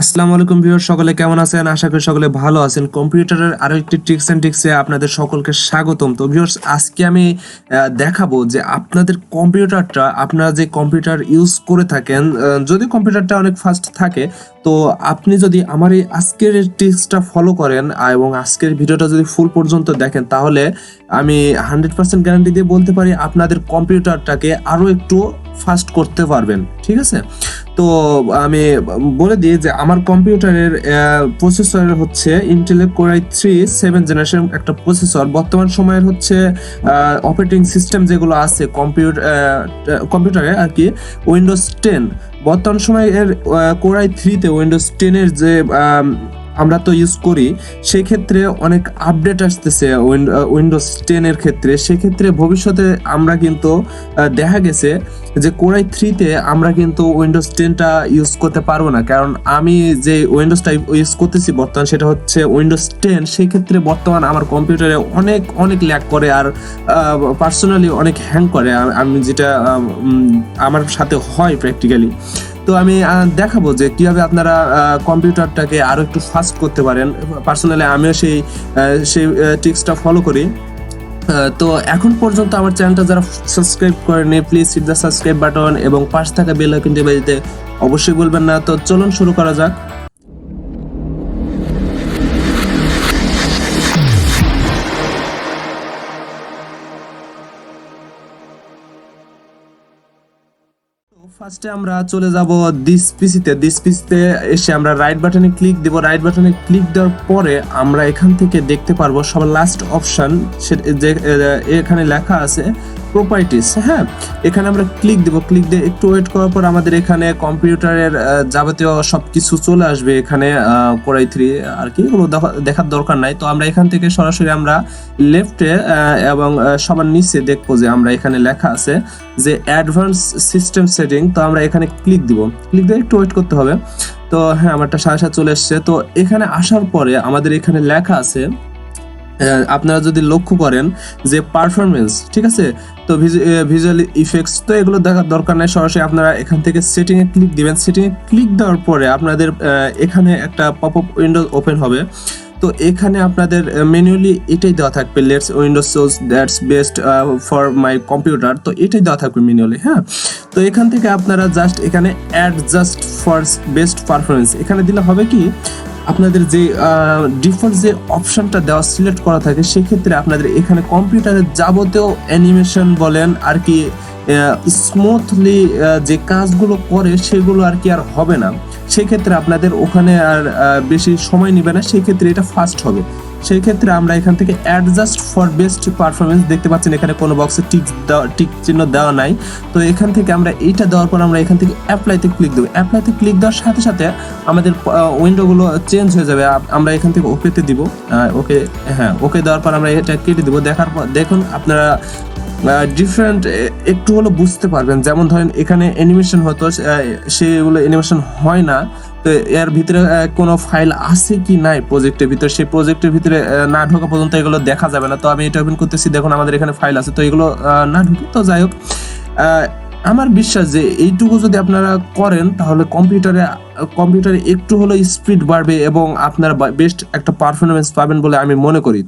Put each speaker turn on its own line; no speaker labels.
আসসালামু আলাইকুম ভিউয়ার, সকলে কেমন আছেন? আশা করি সকলে ভালো আছেন। কম্পিউটারের আরো একটি ট্রিক্স এন্ড টিপসে আপনাদের সকলকে স্বাগতম। তো ভিউয়ার্স, আজকে আমি দেখাবো যে আপনাদের কম্পিউটারটা, আপনারা যে কম্পিউটার ইউজ করে থাকেন, যদি কম্পিউটারটা অনেক ফাস্ট থাকে, তো আপনি যদি আমার এই আজকের টিপসটা ফলো করেন এবং আজকের ভিডিওটা যদি ফুল পর্যন্ত দেখেন, তাহলে আমি 100% গ্যারান্টি দিয়ে বলতে পারি আপনাদের কম্পিউটারটাকে আরো একটু ফাস্ট করতে পারবেন। ঠিক আছে? তো আমি বলে দিই যে আমার কম্পিউটারের প্রসেসর হচ্ছে ইন্টেলের কোর i3 7th জেনারেশন একটা প্রসেসর। বর্তমান সময়ের হচ্ছে অপারেটিং সিস্টেম যেগুলো আছে কম্পিউটারে আর কি, উইন্ডোজ 10। বর্তমান সময়ের কোর i3 তে উইন্ডোজ 10 এর যে আমরা তো ইউজ করি, সেই ক্ষেত্রে অনেক আপডেট আসতেছে উইন্ডোজ 10 এর ক্ষেত্রে। সেক্ষেত্রে ভবিষ্যতে আমরা কিন্তু দেখা গেছে যে কোর i3 তে আমরা কিন্তু উইন্ডোজ 10টা ইউজ করতে পারবো না, কারণ আমি যে উইন্ডোজটা ইউজ করতেছি বর্তমান, সেটা হচ্ছে উইন্ডোজ 10। সেই ক্ষেত্রে বর্তমান আমার কম্পিউটারে অনেক অনেক ল্যাগ করে, আর পার্সোনালি অনেক হ্যাং করে, আমি যেটা আমার সাথে হয় প্র্যাকটিক্যালি। তো আমি দেখাবো যে কিভাবে আপনারা কম্পিউটারটাকে আরো একটু ফাস্ট করতে পারেন। পার্সোনালি আমিও সেই ট্রিক্সটা ফলো করি। তো এখন পর্যন্ত আমার চ্যানেলটা যারা সাবস্ক্রাইব করেনি, please hit the subscribe button এবং পাশে থাকা বেল আইকনটি বাজিতে অবশ্যই বলবেন না। তো চলুন শুরু করা যাক। ফার্স্টে আমরা চলে যাব দিস পিসিতে এসে আমরা রাইট বাটনে ক্লিক দেব। রাইট বাটনে ক্লিক দেওয়ার পরে আমরা এখান থেকে দেখতে পারবো সবার লাস্ট অপশন, যে এখানে লেখা আছে প্রপার্টিস। হ্যাঁ, এখানে আমরা ক্লিক দেব। ক্লিক দিয়ে একটু ওয়েট করার পর আমাদের এখানে কম্পিউটারের যাবতীয় সবকিছু চলে আসবে। এখানে কোর i3 আর কি, এগুলো দেখার দরকার নাই। তো আমরা এখান থেকে সরাসরি আমরা লেফটে এবং সবার নিচে দেখবো যে আমরা এখানে লেখা আছে যে অ্যাডভান্স সিস্টেম সেটিং। তো আমরা এখানে ক্লিক দিব। ক্লিক দিয়ে একটু ওয়েট করতে হবে। তো হ্যাঁ, আমারটা সাথে চলে এসছে। তো এখানে আসার পরে আমাদের এখানে লেখা আছে, আপনারা যদি লক্ষ্য করেন যে পারফরমেন্স, ঠিক আছে, তো ভিজুয়াল ইফেক্টস, তো এগুলো দেখার দরকার নাই। সরাসরি আপনারা এখান থেকে সেটিং এ ক্লিক দিবেন। সেটিং এ ক্লিক দেওয়ার পরে আপনাদের এখানে একটা পপ আপ উইন্ডো ওপেন হবে। তো এখানে আপনাদের ম্যানুয়ালি এটাই দেওয়া থাকবে, let's Windows সোজ that's best for my computer. তো এটাই দেওয়া থাকবে ম্যানুয়ালি। হ্যাঁ, তো এখান থেকে আপনারা জাস্ট এখানে add just for best performance এখানে দিলে হবে কি, আপনাদের যে ডিফল্ট যে অপশনটা দেওয়া সিলেক্ট করা থাকে, সেক্ষেত্রে আপনাদের এখানে কম্পিউটারের যাবতীয় অ্যানিমেশন বলেন আর কি, স্মুথলি যে কাজগুলো করে সেগুলো আর কি আর হবে না। সেই ক্ষেত্রে আপনাদের ওখানে আর বেশি সময় নেবে না, সেই ক্ষেত্রে এটা ফাস্ট হবে। সেই ক্ষেত্রে আমরা এখান থেকে অ্যাডজাস্ট ফর বেস্ট পারফরমেন্স দেখতে পাচ্ছেন, এখানে কোনো বক্সে টিক চিহ্ন দেওয়া নাই। তো এখান থেকে আমরা এইটা দেওয়ার পর আমরা এখান থেকে অ্যাপ্লাইতে ক্লিক দেবো। অ্যাপ্লাইতে ক্লিক দেওয়ার সাথে সাথে আমাদের উইন্ডোগুলো চেঞ্জ হয়ে যাবে। আমরা এখান থেকে ওকেতে দিব। ওকে, হ্যাঁ, ওকে দেওয়ার পর আমরা এটা কেটে দিব। দেখার পর দেখুন আপনারা ডিফারেন্ট একটু হলো বুঝতে পারবেন। যেমন ধরেন এখানে অ্যানিমেশন হতো, সেগুলো অ্যানিমেশন হয় না। তো এর ভিতরে কোনো ফাইল আছে কি নাই প্রজেক্টের ভিতরে, সেই প্রজেক্টের ভিতরে না ঢোকা পর্যন্ত এগুলো দেখা যাবে না। তো আমি এটা ওপেন করতেছি, দেখুন আমাদের এখানে ফাইল আছে, তো এগুলো না ঢুকে। তো যাই হোক, আমার বিশ্বাস যে এইটুকু যদি আপনারা করেন, তাহলে কম্পিউটারে একটু হলো স্পিড বাড়বে এবং আপনারা বেস্ট একটা পারফরমেন্স পাবেন বলে আমি মনে করি।